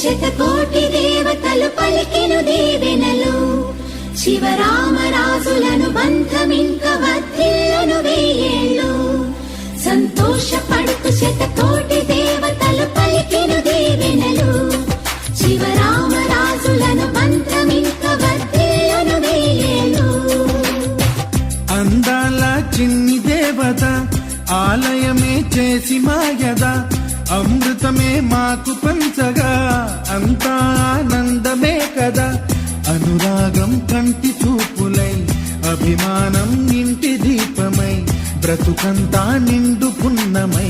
శతకోటి దేవతలు పలికెను దీవెనలు శివరామరాజులను బంధమింక వర్ధిల్లును వెయ్యేళ్ళు సంతోషపడుతూ శతకోటి దేవతలు పలికెను దీవెనలు శివరామరాజులను బంధమింక వర్ధిల్లును వెయ్యేళ్ళు. అందాల చిన్ని దేవత ఆలయమే చేసి మాయద అమృతమే మాకు పంచగా అంతా ఆనందమే కదా. అనురాగం కంటి చూపులై అభిమానం ఇంటి దీపమై బ్రతుకంతా నిండు పున్నమై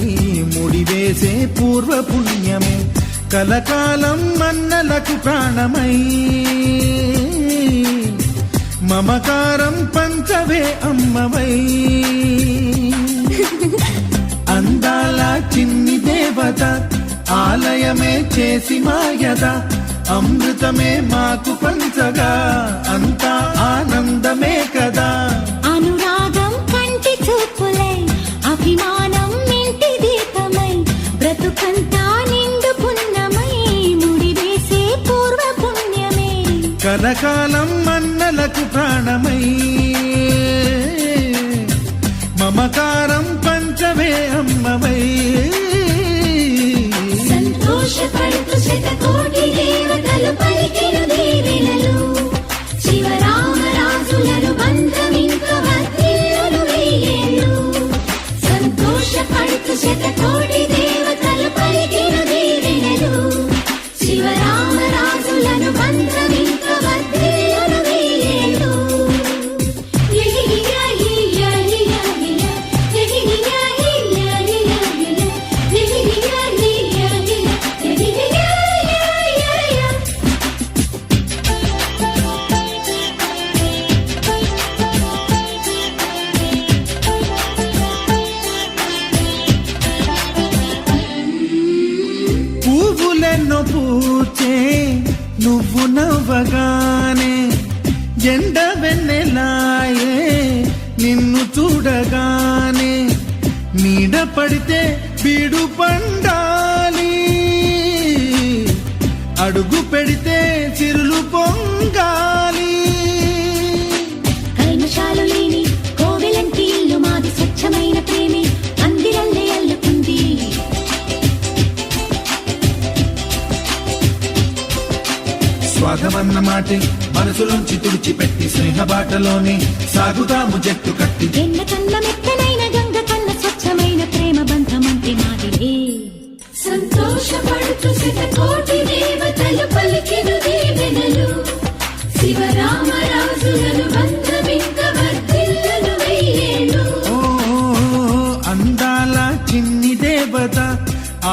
ముడివేసే పూర్వ పుణ్యమే కలకాలం మన్నలకు ప్రాణమై మమకారం పంచవే అమ్మవై. అందాల చిన్ని దేవత ఆలయమే చేసి మాయద అమృతమే మాకు పంచగా అంతా ఆనందమే కదా. అనురాగం కంటి చూపులై అభిమానం ఇంటి దీపమై బ్రతుకంతా నిండు పున్నమై ముడివేసే పూర్వ పుణ్యమే కలకాలం మన్నలకు ప్రాణమై మమకారం పంచవే అమ్మవై. సంతోషపడుతూ శతకోటి దేవతలు పలికెను దీవెనలు శివరామరాజులను బంధమింక వర్ధిల్లును వెయ్యేళ్ళు సంతోషపడుతూ శతకోటి దేవతలు పలికెను దీవెనలు శివరామరాజులను బంధమింక వర్ధిల్లును వెయ్యేళ్ళు. పువ్వులెన్నో పూచే నువ్వు నవ్వగానే ఎండ వెన్నెలాయే నిన్ను చూడగానే నీడ పడితే బీడు పండాలి అడుగు పెడితే చిరులు పొంగాలి. కల్మషాలు లేని కోవెలంటి ఇల్లు మాది స్వచ్ఛమైన ప్రేమే అందిరల్లే అల్లుకుంది స్వాగమన్న మాటే మనసులోంచి తుడిచిపెట్టి స్నేహ బాటలోనే సాగుతాము జట్టు కట్టి. ఎన్న కన్న మెత్తనైన గంగ కన్న స్వచ్ఛమైన ప్రేమ బంధమంటే మాదిలే. సంతోషపడుతూ శతకోటి దేవతలు పలికెను దీవెనలు శివరామరాజులను బంధమింక వర్ధిల్లును వెయ్యేళ్ళు. ఓ అందాల చిన్ని దేవత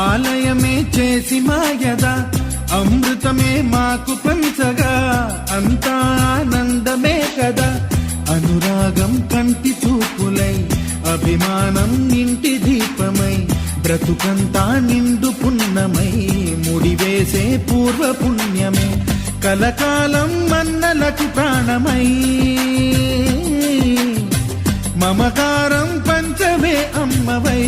ఆలయమే చేసి మాయద అమృతమే మాకు పంచగా అంతా ఆనందమే కదా. అనురాగం కంటి చూపులై అభిమానం ఇంటి దీపమై బ్రతుకంతా నిండు పున్నమై ముడివేసే పూర్వ పుణ్యమే కలకాలం మన్నలకు ప్రాణమై మమకారం పంచవే అమ్మవై.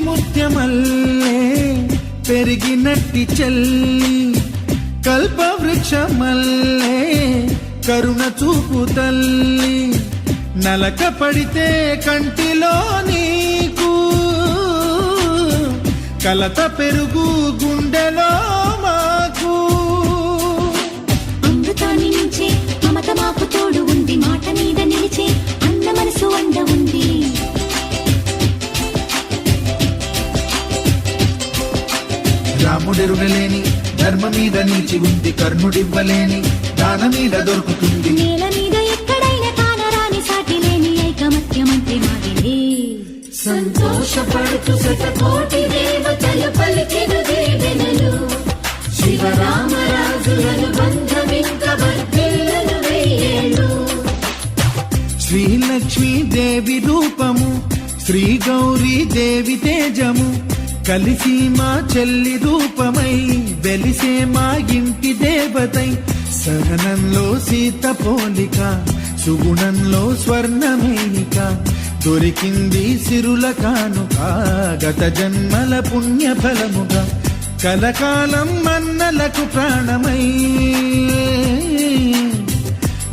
ముత్యమల్లే పెరిగినట్టి చెల్లి కల్పవృక్షమల్లే కరుణ చూపు తల్లి నలక పడితే కంటిలో నీకు కలత పెరుగు గుండెలో మాకు. అమృతాన్ని మించే మమత మాకు తోడు ఉంది మాట మీద నిలిచే అన్న మనసు అండ ఉంది. రాముడెరుగలేని ధర్మ మీద నిలిచి ఉంది కర్ణుడివ్వలేని ప్రాణ నీడ దొరుకుతుంది. నేల మీద ఎక్కడైనా కానరాని సాటి లేని ఐకమత్యమంటే మాదిలే. సంతోషపడుతూ శతకోటి దేవతలు పలికిన దీవెనలు, శివరామరాజులను బంధమింక వర్ధిల్లును వెయ్యేళ్ళు. శ్రీలక్ష్మీ దేవి రూపము, శ్రీ గౌరీ దేవి తేజము, కలిసి మా చెల్లి రూపమై వెలిసే మా ఇంటి దేవతై. సహనంలో సీత పోలిక, సుగుణంలో స్వర్ణమేనిక, దొరికింది సిరుల కానుక గత జన్మల పుణ్య ఫలముగా. కలకాలం మన్నలకు ప్రాణమై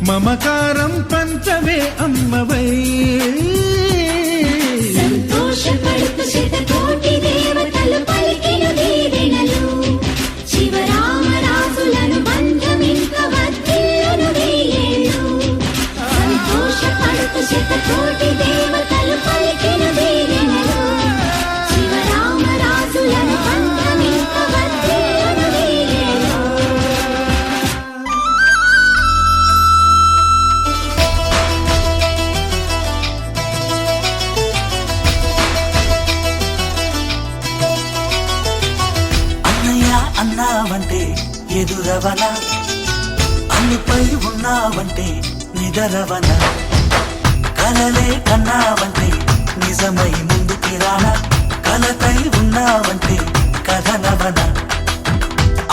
మమకారం పంచవే అమ్మవై. సంతోషపడుతూ శతకోటి దేవతలు పలికిన దీవెనలు, శివరామరాజులను బంధమింక వర్ధిల్లును వెయ్యేళ్ళు. సంతోషపడుతూ శతకోటి దేవతలు పలికిన దీవెనలు, శివరామరాజులను బంధమింక వర్ధిల్లును వెయ్యేళ్ళు. అన్నయ్య అన్నావంటే ఎదురవన, అన్నిపై ఉన్నావంటే నిదరవన, కలలే కన్నావంటే నిజమై ముందుకి రానా, కలతై ఉన్నావంటే కథనవన.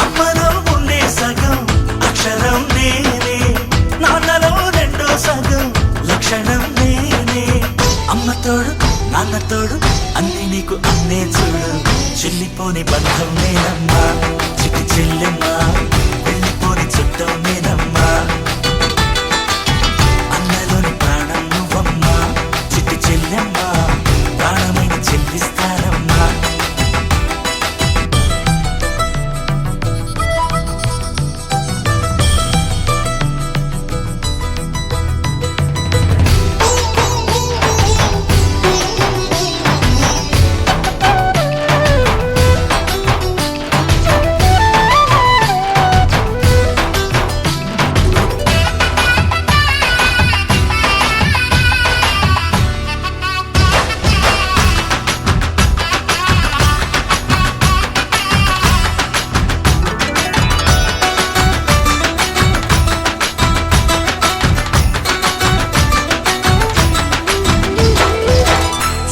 అమ్మలో ఉండే సగం అక్షరం నేనే, నాన్నలో రెండో సగం లక్షణం నేనే. అమ్మ తోడు నాన్న తోడు అన్ని నీకు అన్నే చూడు, చెల్లిపోని బంధం నేనమ్మా చిటి చెల్లెమ్మా, వెళ్ళిపోని చుట్టం నేనమ్మా. అన్నలోని ప్రాణం నువ్వమ్మా, చిటి చెల్లెమ్మా, ప్రాణమైన చెల్లిస్తానమ్మా.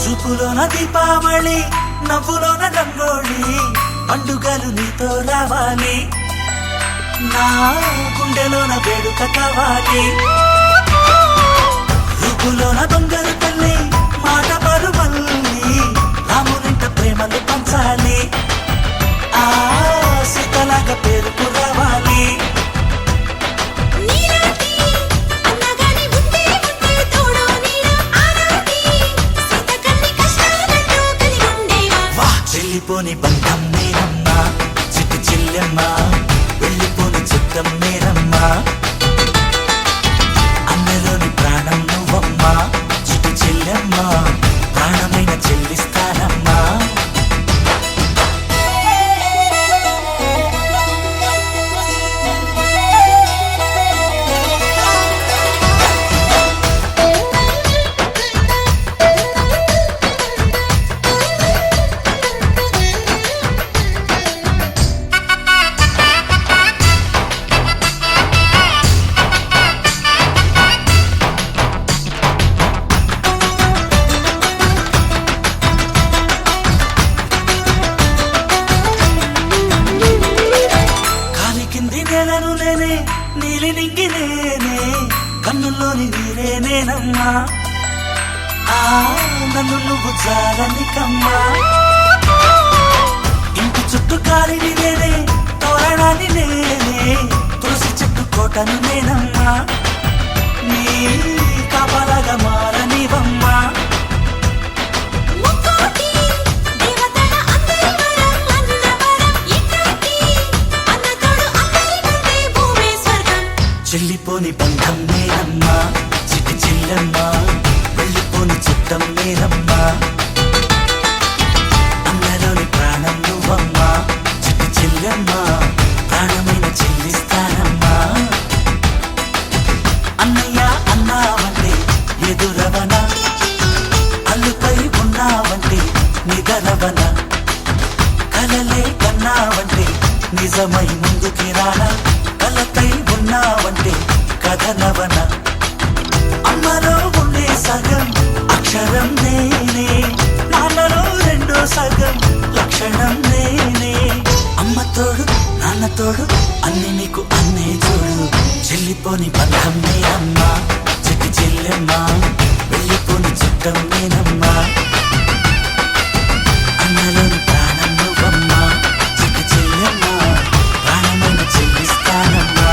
చూపులోన దీపావళి, నవ్వులోన రంగోళి, పండుగలు నీతో రావాలి, నా గుండెలోన వేడుక కావాలి. రూపులోన దొంగలు తల్లి, మాట పరువల్లి, రామునింట ప్రేమలు పంచాలి, ఆ సీతలాగా పేరుకు రావాలి. నీలాంటి అన్నగాని ఉంటే ఉంటే తోడో నీడ ఆనాటి, సీత కన్ని కష్టాలతో కలిగి ఉండేవా. వా చెల్లిపోని బంధం నేనమ్మా, చిట్టి చెల్లెమ్మా, వెళ్ళిపోని చుట్టం నేనమ్మా. అన్నలోని ప్రాణం నువ్వమ్మా, చిట్టి చెల్లెమ్మా, ప్రాణమైన చెల్లిస్తానమ్మా. కాలి కింది నేలను నేనే, నీలి నింగి నేనే, కన్నుల్లోని నీరే నేనమ్మా, ఆ నన్ను నువ్వు జాలని కమ్మా. ఇంటి చుట్టూ కాలిని నేనే, తోరణాన్ని నేనే, తులసి చెట్టు కోటను నేనమ్మా, నీ కాపలాగా మారనివమ్మా. ముక్కోటి దేవతల అందరి వరం అన్నవరం, ఇట్లాంటి అన్న తోడు అందరికంటే భూమే స్వర్గం. చెల్లిపోని బంధం నేనమ్మా, చిట్టి చెల్లెమ్మా, వెళ్ళిపోని చుట్టం నేనమ్మా. అన్నలోని ప్రాణం నువ్వమ్మా, చిట్టి చెల్లెమ్మా, ప్రాణమైన చెల్లిస్తానమ్మా. నిజమై ముందుకి రానా కలతై ఉన్నావంటే కథనవన అమ్మలో ఉండే సగం అక్షరం నేనే నాన్నలో రెండో సగం లక్షణం నేనే అమ్మ తోడు నాన్న తోడు అన్ని నీకు అన్నే చూడు చెల్లిపోని బంధం నేనమ్మా చిట్టి చెల్లెమ్మా వెళ్ళిపోని చుట్టం నేనమ్మా అన్నలోని ప్రాణం నువ్వమ్మా చిట్టి చెల్లెమ్మా ప్రాణమైన చెల్లిస్తానమ్మా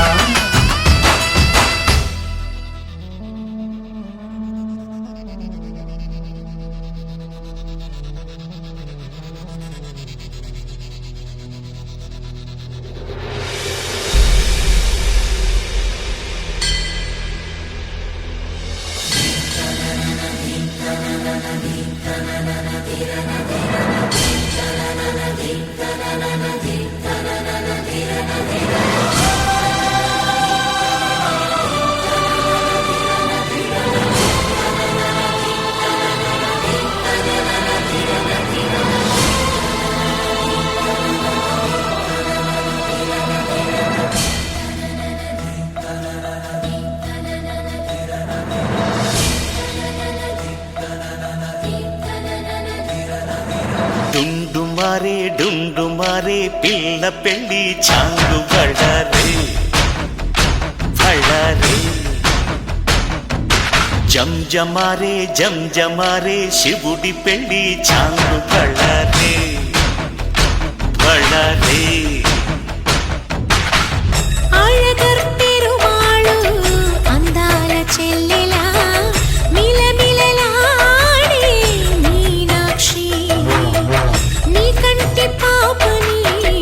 డుండు మారే పిల్ల పెళ్ళి చాంగు బళ్ళారే బళ్ళారే జంజమారే శివుడి పెళ్ళి చాంగు బళ్ళారే బళ్ళారే అழகర్ పెరుమాళు అందాల చెల్లెలా మిలమిలలాడే మీనాక్షి నీ కంటి పాపని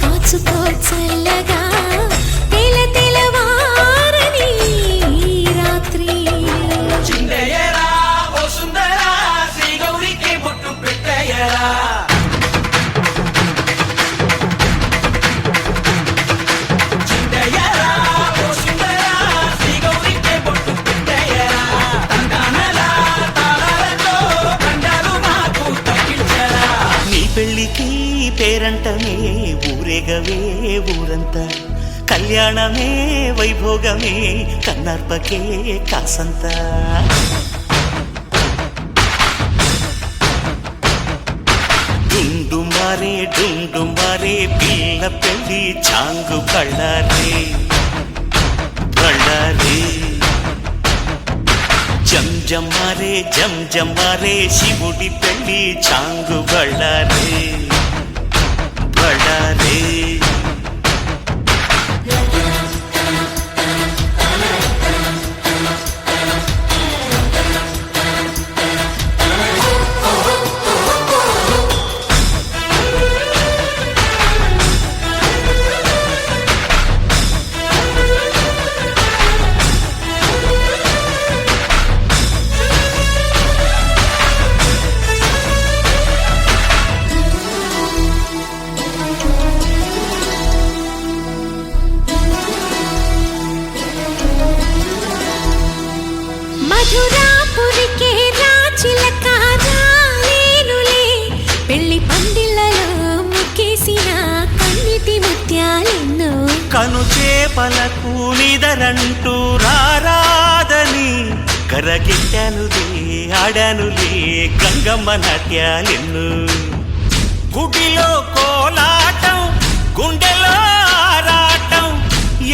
కాచుకో చల్లగా తెల తెలవారని రాత్రి చిందయ్యరా ఓ సుందరా శ్రీ గౌరికి బొట్టు పెట్టయ్యరా పెళ్ళికి పేరంటమే ఊరేగవే ఊరంతా కళ్యాణమే వైభోగమే కన్నార్పకే కాసంత డుండు మారే పిల్ల పెళ్ళి చాంగు బళ్ళారే బళ్ళారే జంజమారే శివుడి పెళ్ళి చాంగు బళ్ళారే బళ్ళారే మధురాపురికే రాచిలక రాలేనులే పెళ్లి పందిళ్ళలో ముక్కేసిన కన్నిటి ముత్యాలెన్నో కను చేపలకు నిదరంటూ రారాదని కరగిట్టానులే ఆడానులే గంగమ్మ నాట్యాలెన్ను గుడిలో కోలాటం గుండెలో ఆరాటం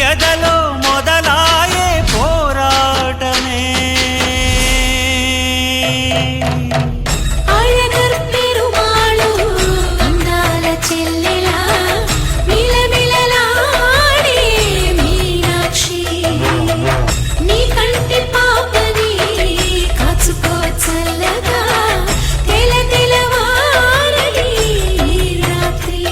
ఎదలో మొదలాయే పోరాటమే అழகర్ పెరుమాళు అందాల చెల్లెలా మిలమిలలాడే మీనాక్షి నీ కంటి పాపని కాచుకో చల్లగా తెల తెలవారని రాత్రి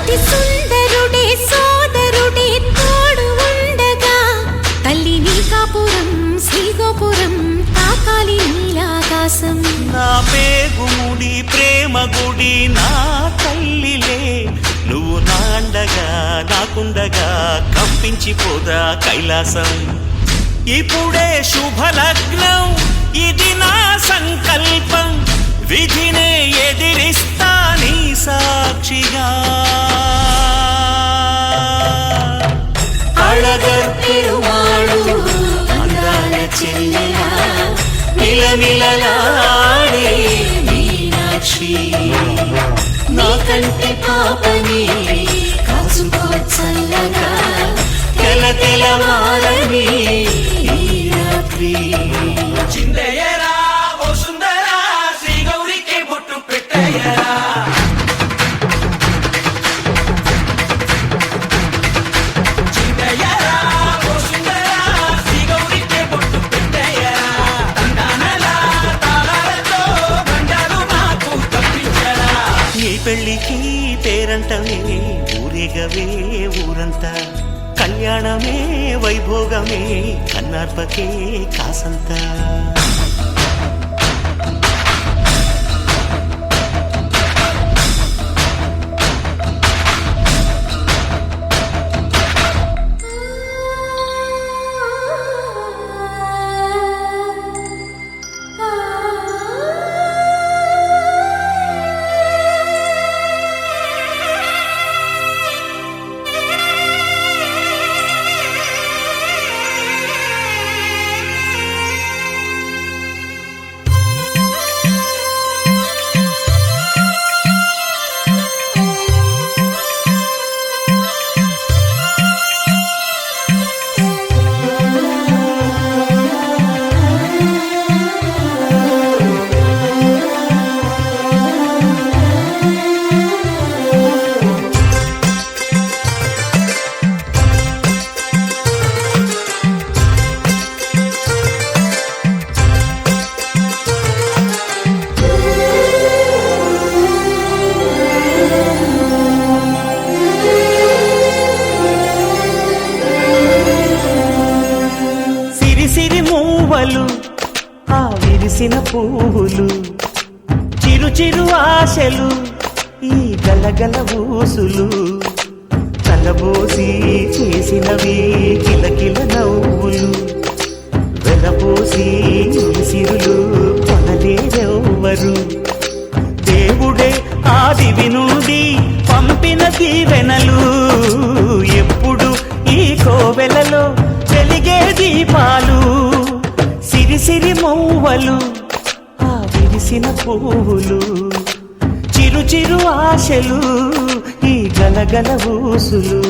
అతి సుందరుడే సోదరుడే తోడు ఉండగా తల్లి నీ కాపురం శ్రీగోపురం తాకాలి నీలాకాశం. నా పేగుముడి ప్రేమ గుడి నా తల్లిలే, నువ్వు నా అండగా నాకుండగా కంపించిపోదా కైలాసం. ఇప్పుడే శుభలగ్నం ఇది నా సంకల్పం, విధినే ఎదిరిస్తా నీ సాక్షిగా. అళగర్ పెరుమాళు అందాల చెల్లెలా నిలనిలలాడే మీనాక్షి, నీ కంటి పాపని కాసుకో చల్లగా తెలవారని ఈ రాత్రి. చిందయ్యరా ఓ సుందరా శ్రీ గౌరికి బొట్టు పెట్టయ్యరా. చిందయ్యరా ఓ సుందరా శ్రీ గౌరికి బొట్టు పెట్టయ్యరా. తండానలా తాళాలతో బండారు మాకు తప్పించరా. నీ పెళ్ళికి పేరంటమే ఊరేగవే ఊరంతా, కళ్యాణమే వైభోగమే కన్నార్పకే కాసంతా. ఆ విరిసిన పువ్వులు చిరు చిరు ఆశలు ఈ గలగల ఊసులు, తలబోసి చేసినవి కిలకిల నవ్వులు, వెలబోసి సిరులు కొనలేరెవ్వరు. దేవుడే ఆదివి నుండి పంపిన దీవెనలు, ఎప్పుడు ఈ కోవెలలో వెలిగే దీపాలు. సిరి సిరి మౌవలు ఆ విరిసిన పువ్వులు, చిరు చిరు ఆశలు ఈ గలగల ఊసులు.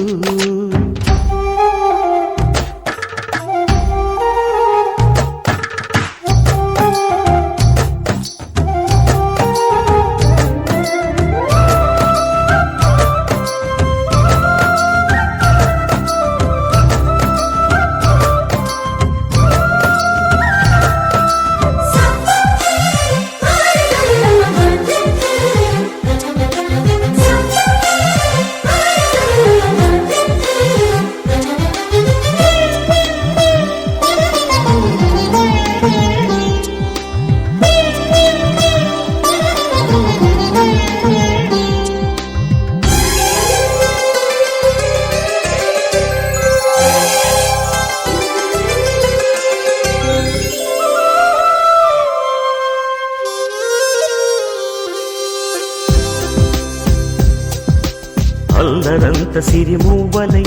అల్లరంత సిరిమూవలై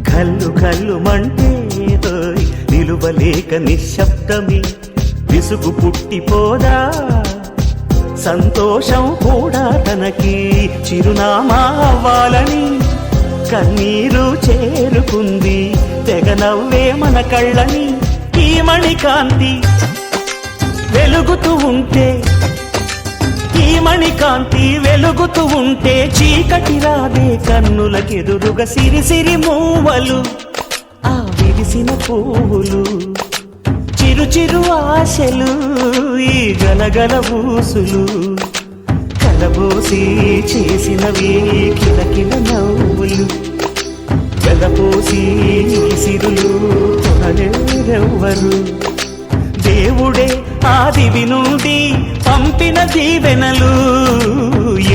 గల్లు గల్లు మంటే నిలువలేక నిశ్శబ్దమి విసుగు పుట్టిపోదా. సంతోషం కూడా తనకి చిరునామా అవ్వాలని కన్నీరు చేరుకుంది, తెగ నవ్వే మన కళ్ళని. ఈ మణికాంతి వెలుగుతూ ఉంటే, ఈ మణికాంతి వెలుగుతూ ఉంటే చీకటి రాదే కన్నులకెదురుగా. సిరి సిరి మూవలు ఆ విరిసిన పువ్వులు, చిరు చిరు ఆశలు ఈ గలగల ఊసులు, కలబోసి చేసినవి కిలకిల నవ్వులు వెలపోసి సిరులు కొనలేరెవ్వరు దేవుడే ఆదివి నుండి పంపిన దీవెనలు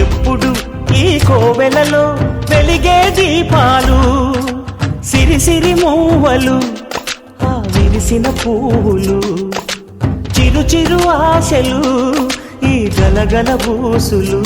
ఎప్పుడు ఈ కోవెలలో వెలిగే దీపాలు సిరిసిరి మూవలు ఆ విరిసిన పువ్వులు చిరు చిరు ఆశలు ఈ గలగల బూసులు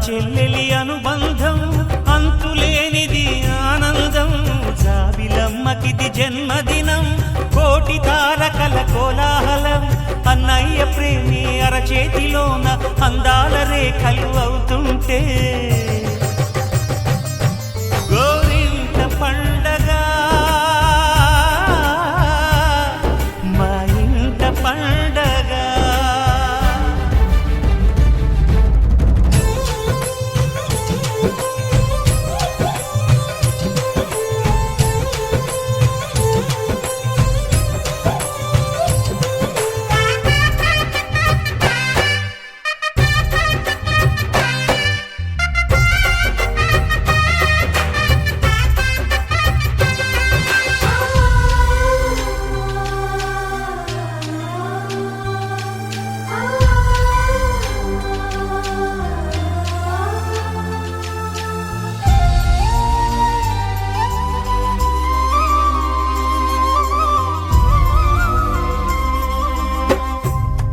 చెల్లెలి అనుబంధం అంతులేనిది ఆనందం జాబిలమ్మకిది జన్మదినం కోటి తారకల కోలాహలం అన్నయ్య ప్రేమి అరచేతిలోన అందాల రేఖలు అవుతుంటే గోరింట పండగ మా ఇంట పండగ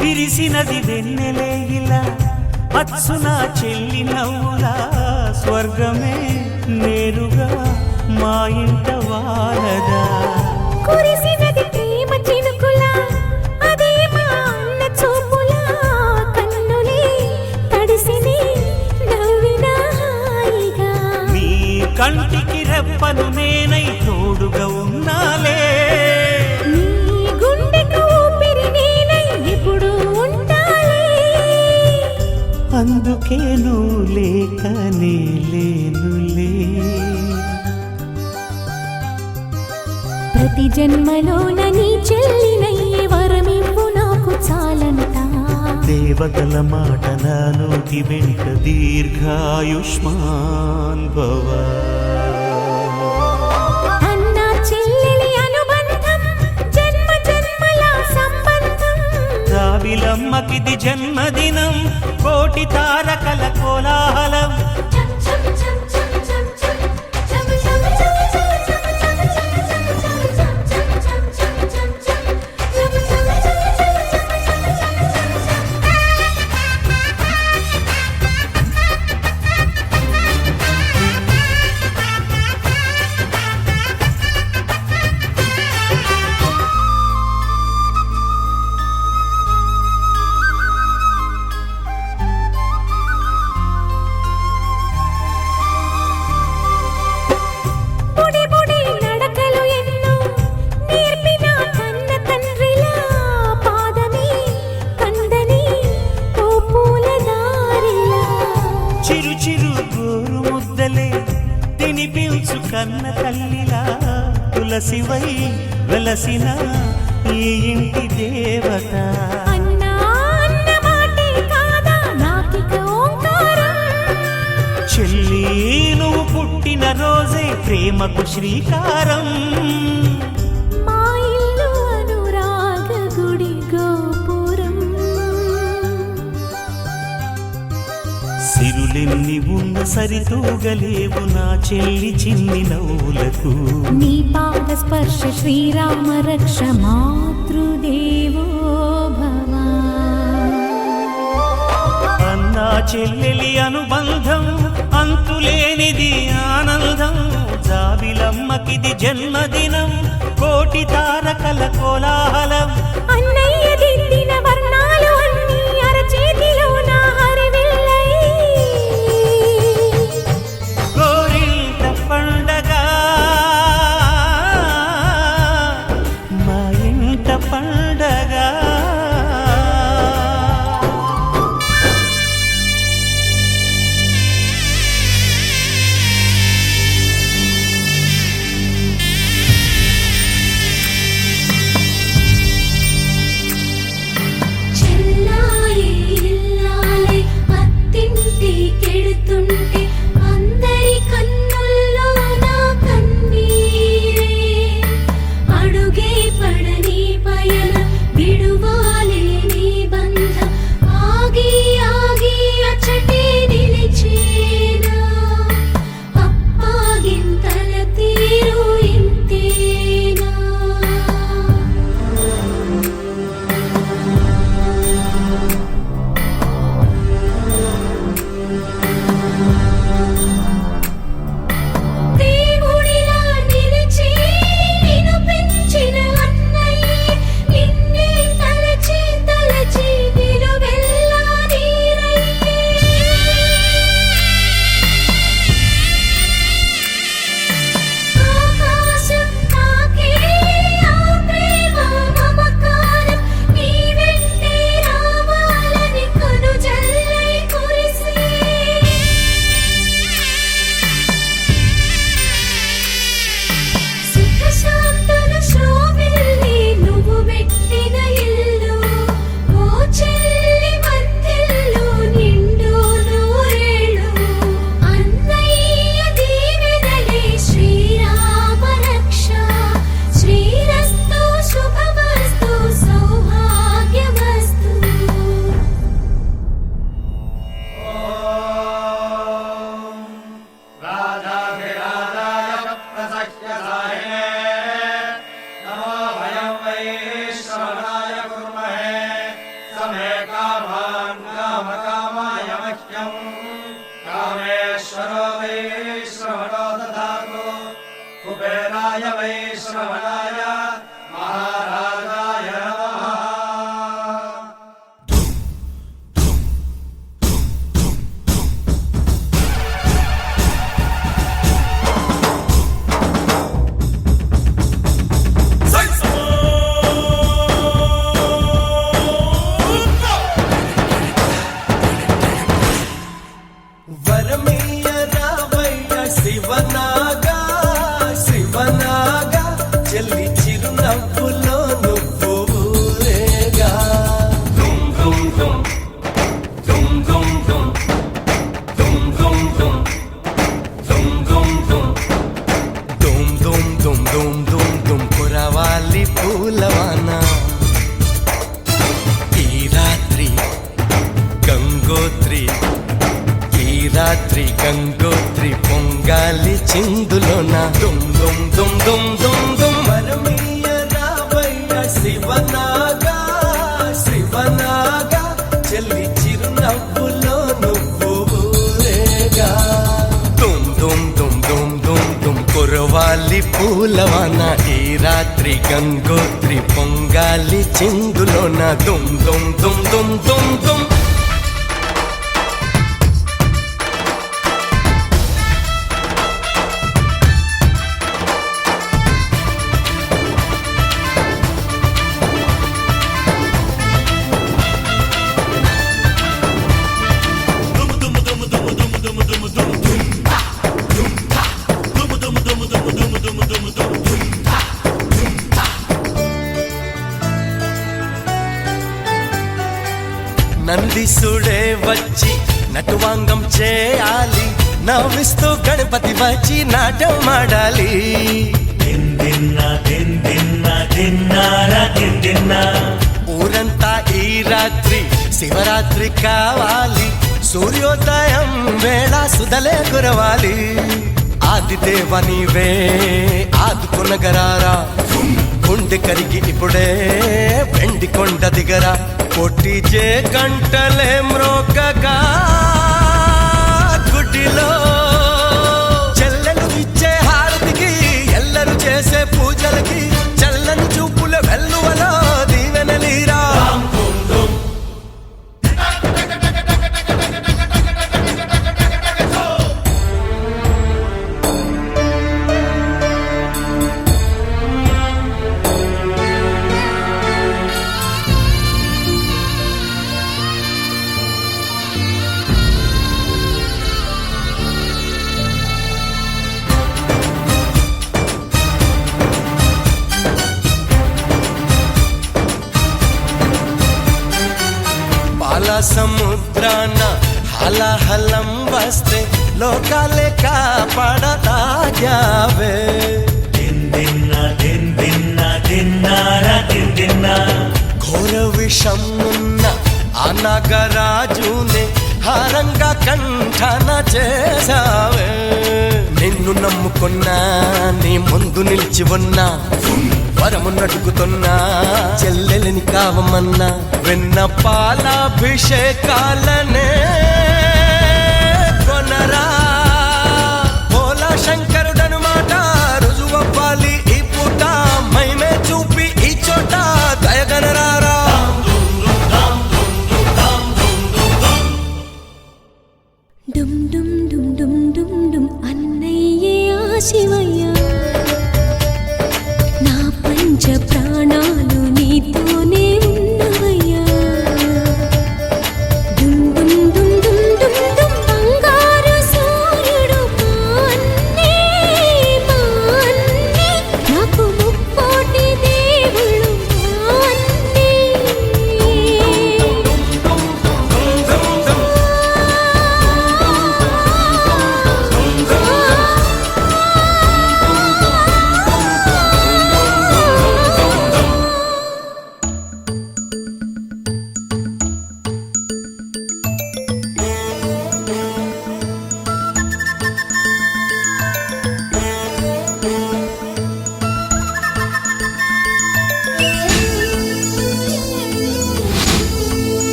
విరిసినది వెన్నెలే ఇలా అచ్చున చెల్లి నవ్వులా స్వర్గమే నేరుగా మా ఇంట వాలదా కురిసినది ప్రేమ చినుకులా అదే మా అన్న చూపులా కన్నులే తడిసిని నవ్వినా హాయిగా నీ కంటికి రెప్పను నేనై తోడుగా ఉన్నాలే నీ గుండెకు ఊపిరి నేనై ఎప్పుడు ఉంటాలే అందుకే నువ్వు లేకనే లేనులే ప్రతి జన్మలోన నీ చెల్లినయ్యే వరమివ్వు నాకు చాలంటా దేవతల మాట నా నోటి వెంట దీర్ఘాయుష్మాన్ భవ అన్నా చెల్లెలి అనుబంధం జన్మ జన్మల సంబంధం రావిలమ్మకిది జన్మదినం కోటి తారకల కోలాహలం చిరు చిరు గోరు ముద్దలే తినిపించు కన్న తల్లిలా తులసివై వెలసిన ఈ ఇంటి దేవత. అన్నా అన్న మాటే కాదా నాకిక ఓంకారం. చెల్లి నువ్వు పుట్టిన రోజే ప్రేమకు శ్రీకారం. మా ఇల్లు అనురాగ గుడి గోపురం. సిరులెన్ని ఉన్న సరితూగలేవు నా చెల్లి చిన్ని నవ్వులకు. నీ పాద స్పర్శ శ్రీరామ రక్ష మాతృదేవో భవ. అన్నా చెల్లెలి అనుబంధం అంతులేనిది ఆనందం. జాబిలమ్మకిది జన్మదినం కోటి తారకల కోలాహలం. అన్నయ్య దిద్దిన వర్ణాలు అన్నీ అరచేతిలో నా హరివిల్లై. గోరింట పండగ మా ఇంట పండగ. చెల్లాయి ఇల్లాలి అత్తింటి కెడుతుంటే అందరి కన్నుల్లో నా కన్నీరే. అడుగే పడని పయన విడువాలే నీ బంధం. ఆగి ఆగి అచ్చటే నిలిచేనా అప్పాగింతల తీరు ఇంతేనా. దేవుడిలా నిలిచి నిన్ను పెంచిన అన్నయ్య నిన్నే తలచి తలచి నిలువెల్లా నీరయ్యే. ఆకాశం తాకే ఆ ప్రేమ మమకారం నీ వెంటే రావాలని కనుజల్లై కురిసే. సుఖ శాంతుల శోభిల్లి నువ్వు పెట్టిన ఇల్లు. ఓ చెల్లి వర్ధిల్లు నిండు నూరేళ్ళు. అన్నయ్య దీవెనలే శ్రీరామ రక్ష. శ్రీరస్తు శుభమస్తు సౌభాగ్యమస్తు. రాజాధిరాజాయ ప్రసహ్యసాయినే నమో భయం వై శ్రవణాయ కుర్మహే. సమే కామాన్ కామకామాయ మహ్యం కామేశ్వరో వై శ్రవణో దదాతు. కుబేరాయ వై శ్రవణాయ మహారాజాయ నమః. వరమయ్య రావయ్య శివనాగా శివనాగా చెల్లి చిరునవ్వులో నువ్వు ఊరేగా. దుమ్ దుమ్ దుమ్ దుమ్ దుమ్ దుమ్ దుమ్ దుమ్ దుమ్ దుమ్ దుమ్ దుమ్ దుమ్ దుమ్ దుమ్ దుమ్ దుమ్ కురవాలి పూలవాన. ఈ రాత్రి గంగోత్రి ఈ రాత్రి గంగోత్రి పొంగాలి చిందులోన. దుమ్ దుమ్ దుమ్ దుమ్ దుమ్ దుమ్ వరమయ్య రావయ్య శివనాగా శివనాగా చెల్లి చిరునవ్వులో నువ్వు ఊరేగా. దుమ్ దుమ్ దుమ్ దుమ్ దుమ్ దుమ్ కురవాలి పూలవాన. ఈ రాత్రి గంగోత్రి పొంగాలి చిందులోన. దుమ్ దుమ్ దుమ్ దుమ్ దుమ్ దుమ్. నందిసుడే వచ్చి నటువాంగం చేయాలి, నవ్విస్తూ గణపతి వచ్చి నాట్యం ఆడాలి. ఊరంతా ఈ రాత్రి శివరాత్రి కావాలి, సూర్యోదయం వేళ సుధలే కురవాలి. ఆదిదేవ నీవే ఆదుకొనగరారా, గుండె కరిగి ఇప్పుడే వెండి కొండ దిగరా. కొట్టి జే గంటలే మ్రోకగా గుడిలో చెల్లెలు ఇచ్చే హారతికి, ఎల్లరు చేసే పూజలకి, చల్లని చూపుల వెల్లువలో దీవెనలీరా. సముద్రాన హలహలం వస్తే లోకాలే కాపాడతావే. ఘోర విషం ఉన్న ఆ నాగరాజునే హారంగా కంఠన చేసావే. నిన్ను నమ్ముకున్నా, నీ ముందు నిలిచి ఉన్నా, వరమున్నడుగుతున్నా, చెల్లెలిని కావమన్నా. వెన్న పాలాభిషేకాలనే కొనరా, భోలా శంకరుడను మాట రుజువవ్వాలి ఈ పూట. మైమే చూపి ఈ చోట దయగనరారా. డుమ్ డుమ్ డుమ్ డుమ్ డుమ్ డుమ్ అన్నయ్యే ఆ శివయ్య, నా పంచ ప్రాణాలు నీతోనే ఉన్నవయ్యా. డుమ్ డుమ్ డుమ్ డుమ్ డుమ్ డుమ్ బంగారు సూర్యుడు మా అన్నే, మా అన్నే, నాకు ముక్కోటి దేవుళ్ళు మా అన్నే.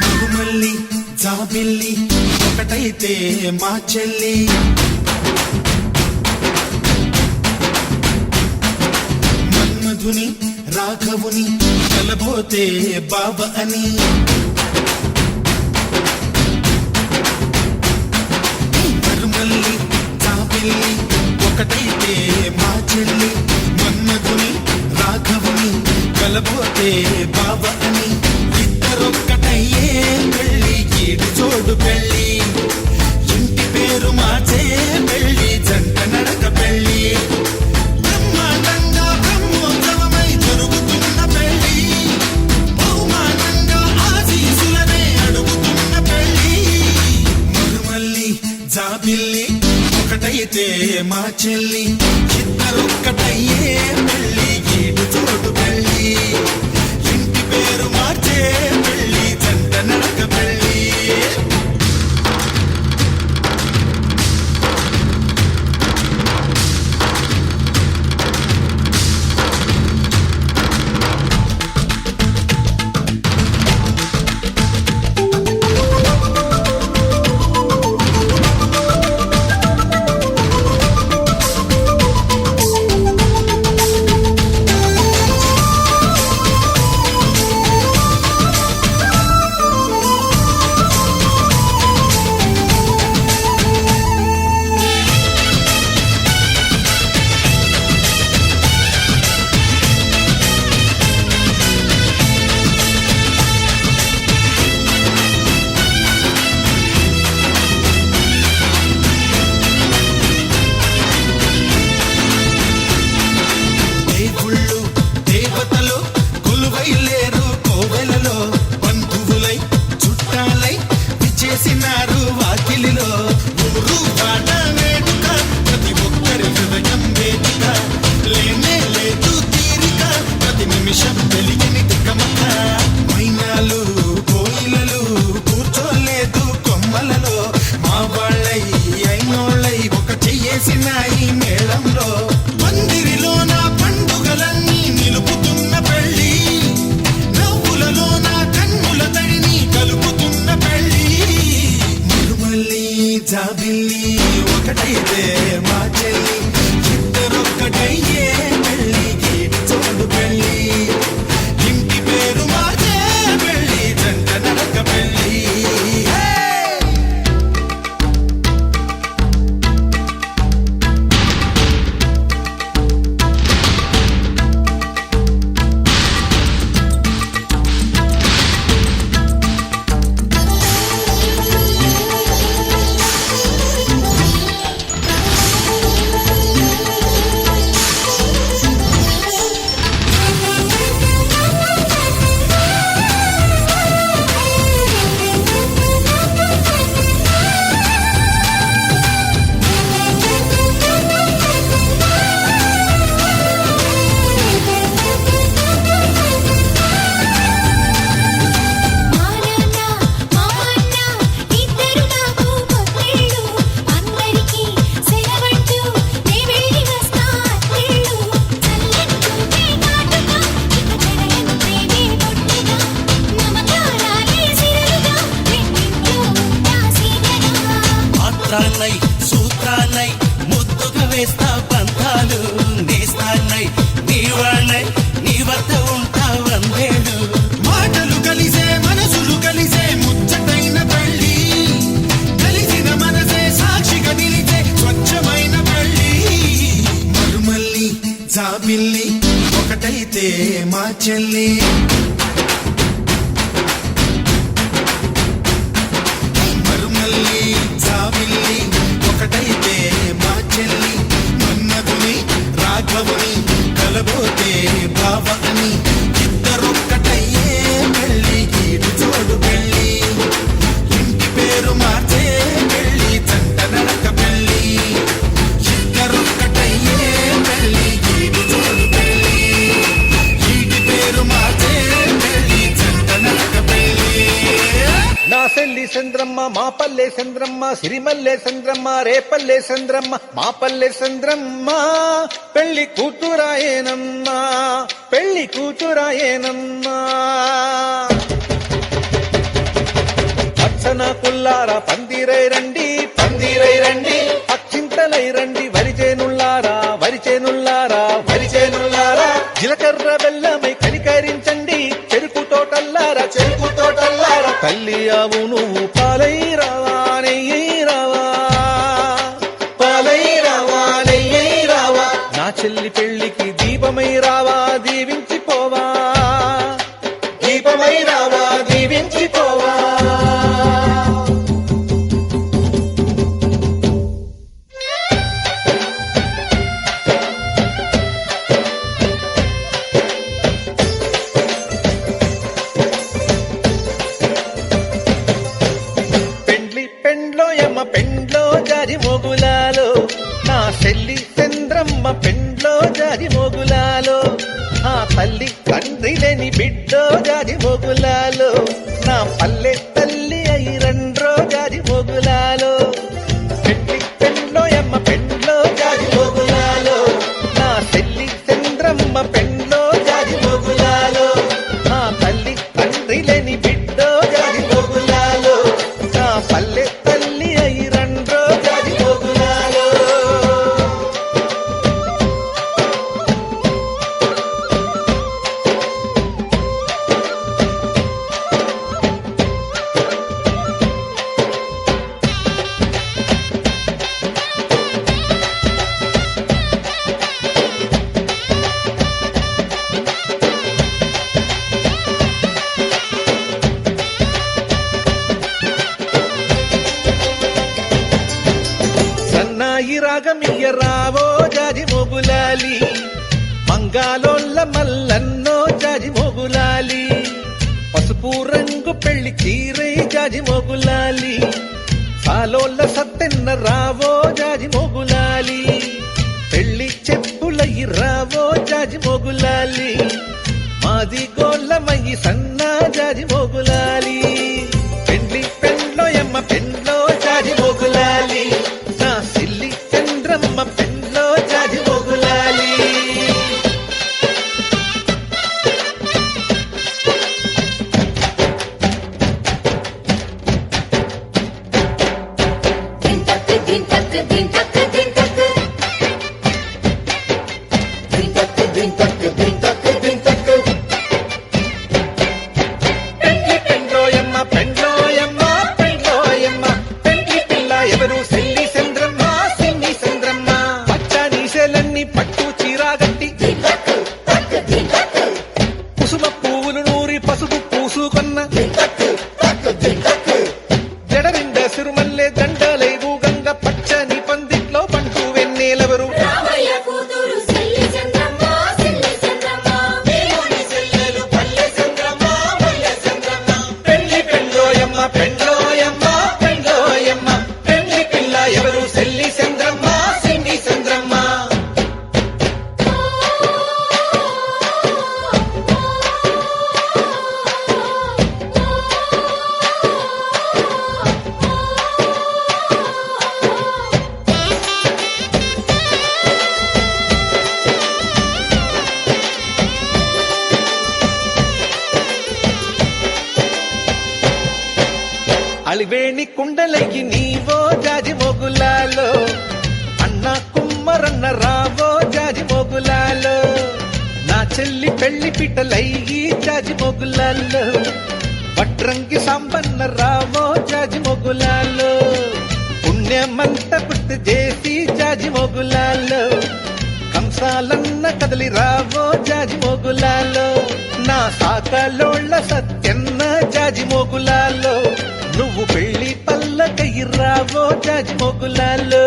మరుమల్లి జాబిల్లి ఒకటైతే మా చెల్లి, మన్మధుని రాఘవుని కలబోతే బాబ అని. మరుమల్లి జాబిల్లి ఒకటైతే మా చెల్లి, మన్మధుని రాఘవుని కలబోతే బాబ అని. ఇద్దరొక్కటయ్యే పెళ్ళి, ఈడు జోడు పెళ్ళి, ఇంటి పేరు మార్చే పెళ్ళి, జంట నడక పెళ్ళి. బ్రహ్మాండంగా బ్రహ్మోత్సవమై జరుగుతున్న పెళ్ళి, బహుమానంగా ఆశీసులనే అడుగుతున్న పెళ్ళి. మరుమల్లి జాబిల్లి ఒకటైతే మా చెల్లి, ఇద్దరొక్కటయ్యే పెళ్ళి, ఈడు జోడు పెళ్ళి, ఇంటి పేరు మార్చే పెళ్ళి, జంట నడక పెళ్ళి. జాబిల్లి ఒకటైతే మా చెల్లి ఇద్దరొక్కటయ్యే పెళ్ళికి చోడు పెళ్ళి ఇంటి పేరు మార్చే పెళ్ళి జంట నడక పెళ్ళి మా నాన్న మా అన్న ఇద్దరు నాకు కొత్తేళ్ళు అందరికీ సెలవంటూ నే వెళ్ళి వస్తా అత్తేళ్ళు చల్లెత్తుకే కాటుగా ఇక జరగని ప్రేమే పుట్టగా నమకారాలే సిరలుగా రెండింట్లో ఉంటా సీతగా పాత్రాన్నై సూత్రాన్నై ముద్దుగా వేస్తా బంధాలు నేస్తాన్నై నీవాణ్ణై నీ వద్ద ఉంటా వందేళ్ళు మాటలు కలిసే మనసులు కలిసే ముచ్చటైన పెళ్ళి కలిసిన మనసే సాక్షిగా నిలిచే స్వచ్ఛమైన పెళ్ళి మరుమల్లి జాబిల్లి ఒకటైతే మా చెల్లి మరుమల్లి జాబిల్లి ఒకటైతే మా చెల్లి మన్మధుని రాఘవుని కలబోతే భావ అని ఇద్దరొక్కటయ్యే పెళ్ళి గీడు చోడు పెళ్ళి ఇంటి పేరు మార్చే పెళ్ళి జంట నడక పెళ్ళి ఇద్దరొక్కటయ్యే పెళ్ళి గీడు చోడు పెళ్ళి ఇంటి పేరు మార్చే పెళ్ళి జంట నడక పెళ్ళి నా సెల్లి చంద్రమ్మ మా పల్లె చంద్రమ్మ సిరిమల్లె చంద్రమ్మ రేపల్లె చంద్రమ్మ మా పల్లె చంద్రమ్మ పెళ్లి కూతురాయేనమ్మా పెళ్లి కూతురాయేనమ్మా అచ్చన కుల్లారా పందిరై రండి పందిరై రండి అచ్చింతలై రండి వరిచేనుల్లారా వరిచేనుల్లారా వరిచేనుల్లారా జీలకర్ర బెల్లమై కనికరించండి చెరుకు తోటల్లారా చెరుకు తోటల్లారా తల్లి ఆవు నువ్వు పాలై రావా నెయ్యి రావా పాలై రావా నెయ్యి రావా నా చెల్లి పెళ్లికి దీపమై రావా దీవించిపోవా దీపమై రావా దీవించిపోవా పెండ్లి పెండ్లో యమ్మ పెండ్లో జారి మోగులాలో నా చెల్లి చంద్రమ్మ పెండ్లో జారి మోగులాలో ఆ తల్లి తండ్రి లేని బిడ్డో జారి మోగులాలో నా పల్లె తల్లి అయి రండ్రో జారి మోగులాలో పెండ్లి పెండ్లో యమ్మ పెండ్లో జారి మోగులాలో నా చెల్లి చంద్రమ్మ పెండ్లో జారి మోగులాలో ఆ తల్లి తండ్రి లేని బిడ్డో జారి మోగులాలో నా పల్లె తల్లి అయి రండ్రో జారి మోగులాలో సన్నాయి రాగమియ్య రావో జాజి మొగులాలి మంగాలోళ్ళ మల్లన్నో జాజి మొగులాలి పసుపు రంగు పెళ్లి చీరై జాజి మొగులాలి సాలోళ్ళ సత్తెన్న రావో జాజి మొగులాలి పెళ్లి చెప్పులయ్యి రావో జాజి మొగులాలి మాది గోళ్ళమయ్యి సన్నా జాజి మొగులాలి పెండ్లి పెండ్లో యమ్మ పెండ్లో జాజి మొగులాలి నా సిల్లి చంద్రమ్మ పెండ్లో జాజి మొగులాలి ఇంత జడరింద సిరుమల్లె దండలై ఊగంగ పచ్చని పందిట్లో పంటూ వెన్నెలెవరు రామయ్య కూతురు సెల్లి చంద్రమ్మ సెల్లి చంద్రమ్మ దేవుని సెల్లెలు పల్లె చంద్రమ్మ పల్లె చంద్రమ్మ పెళ్లి పెండ్లోయమ్మ పెండ్లోయమ్మ పెండ్లోయమ్మ పెళ్లి పిల్ల ఎవరు సెల్లి చంద్రమ్మ సింగి చంద్రమ్మ అలివేణి కుండలకి నీవో జాజి మొగులాలో అన్న కుమ్మరన్న రావో జాజి మొగులాలో నా చెల్లి పెళ్లి పిట్టలయ్యి జాజి మొగులాలో వడ్రంగి సాంబన్న రావో జాజి మొగులాలో పుణ్యమంత గుర్తు చేసి జాజి మొగులాలో కంసాలన్న కదలి రావో జాజి మొగులాలో నా సాకలోళ్ళ సత్యన్న జాజి మొగులాలో నువ్వు పెళ్లి పల్లకై రావో జాజి మొగులాలో